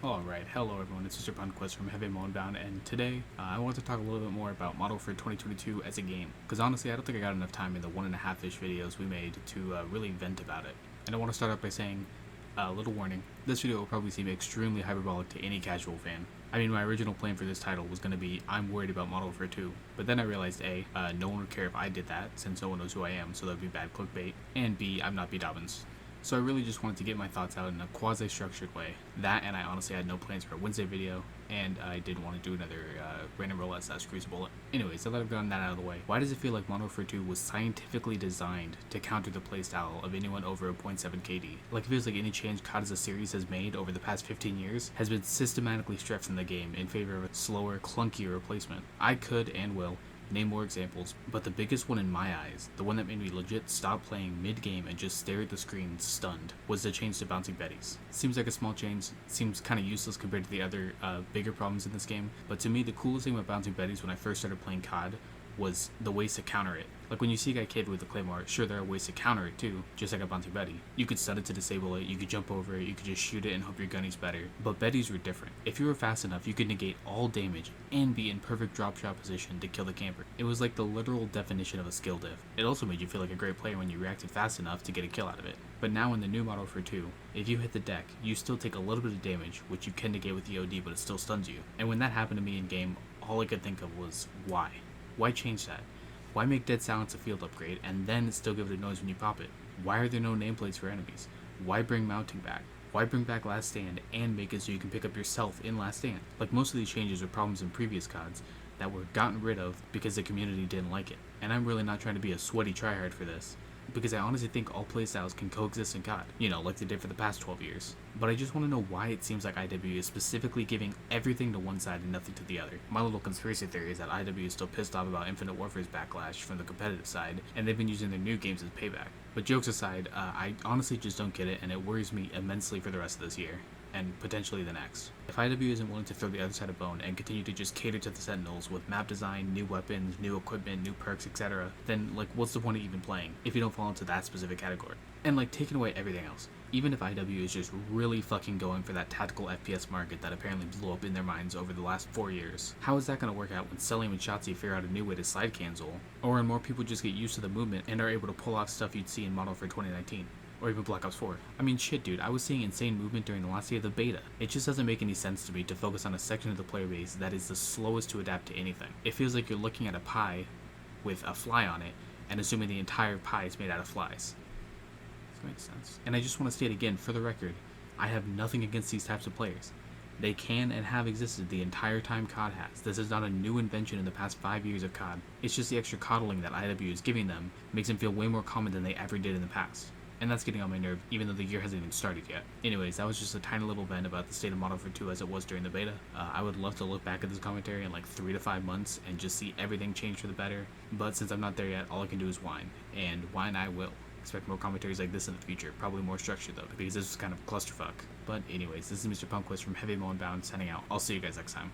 Alright, hello everyone, it's Mr. Punquest from Heavy Bound, and today I want to talk a little bit more about Modern Warfare 2022 as a game. Because honestly, I don't think I got enough time in the 1.5-ish videos we made to really vent about it. And I want to start off by saying, a little warning, this video will probably seem extremely hyperbolic to any casual fan. I mean, my original plan for this title was going to be, I'm worried about Modern Warfare 2, but then I realized A, no one would care if I did that, since no one knows who I am, so that would be bad clickbait, and B, I'm not B. Dobbins. So I really just wanted to get my thoughts out in a quasi-structured way. That, and I honestly had no plans for a Wednesday video, and I didn't want to do another random roulette / crucible. Anyways, so that I've gotten that out of the way, why does it feel like Modern Warfare 2 was scientifically designed to counter the playstyle of anyone over a .7 KD? Like, it feels like any change COD as a series has made over the past 15 years has been systematically stripped from the game in favor of a slower, clunkier replacement. I could, and will, name more examples, but the biggest one in my eyes, the one that made me legit stop playing mid-game and just stare at the screen stunned, was the change to bouncing Bettys. Seems like a small change, seems kind of useless compared to the other bigger problems in this game, but to me the coolest thing about bouncing Bettys when I first started playing COD was the ways to counter it. Like when you see a guy kid with a claymore, sure there are ways to counter it too, just like a bouncing Betty. You could stun it to disable it, you could jump over it, you could just shoot it and hope your gunny's better. But Bettys were different. If you were fast enough, you could negate all damage and be in perfect drop shot position to kill the camper. It was like the literal definition of a skill diff. It also made you feel like a great player when you reacted fast enough to get a kill out of it. But now in the new Model for 2, if you hit the deck, you still take a little bit of damage, which you can negate with the OD, but it still stuns you. And when that happened to me in game, all I could think of was, why? Why change that? Why make Dead Silence a field upgrade and then still give it a noise when you pop it? Why are there no nameplates for enemies? Why bring mounting back? Why bring back Last Stand and make it so you can pick up yourself in Last Stand? Like most of these changes were problems in previous CODs that were gotten rid of because the community didn't like it. And I'm really not trying to be a sweaty tryhard for this, because I honestly think all playstyles can coexist in COD, you know, like they did for the past 12 years. But I just want to know why it seems like IW is specifically giving everything to one side and nothing to the other. My little conspiracy theory is that IW is still pissed off about Infinite Warfare's backlash from the competitive side, and they've been using their new games as payback. But jokes aside, I honestly just don't get it, and it worries me immensely for the rest of this year, and potentially the next. If IW isn't willing to throw the other side a bone and continue to just cater to the Sentinels with map design, new weapons, new equipment, new perks, etc., then like what's the point of even playing if you don't fall into that specific category? And like taking away everything else. Even if IW is just really fucking going for that tactical FPS market that apparently blew up in their minds over the last 4 years, how is that going to work out when Selim and Shotzi figure out a new way to slide cancel, or when more people just get used to the movement and are able to pull off stuff you'd see in Model for 2019? Or even Black Ops 4. I mean shit dude, I was seeing insane movement during the last day of the beta. It just doesn't make any sense to me to focus on a section of the player base that is the slowest to adapt to anything. It feels like you're looking at a pie with a fly on it and assuming the entire pie is made out of flies. That makes sense. And I just want to state again, for the record, I have nothing against these types of players. They can and have existed the entire time COD has. This is not a new invention in the past 5 years of COD. It's just the extra coddling that IW is giving them makes them feel way more common than they ever did in the past. And that's getting on my nerve, even though the year hasn't even started yet. Anyways, that was just a tiny little vent about the state of Modern Warfare 2 as it was during the beta. I would love to look back at this commentary in like 3 to 5 months and just see everything change for the better. But since I'm not there yet, all I can do is whine. And whine I will. Expect more commentaries like this in the future. Probably more structured though, because this was kind of a clusterfuck. But anyways, this is Mr. Punquist from Heavy Bound signing out. I'll see you guys next time.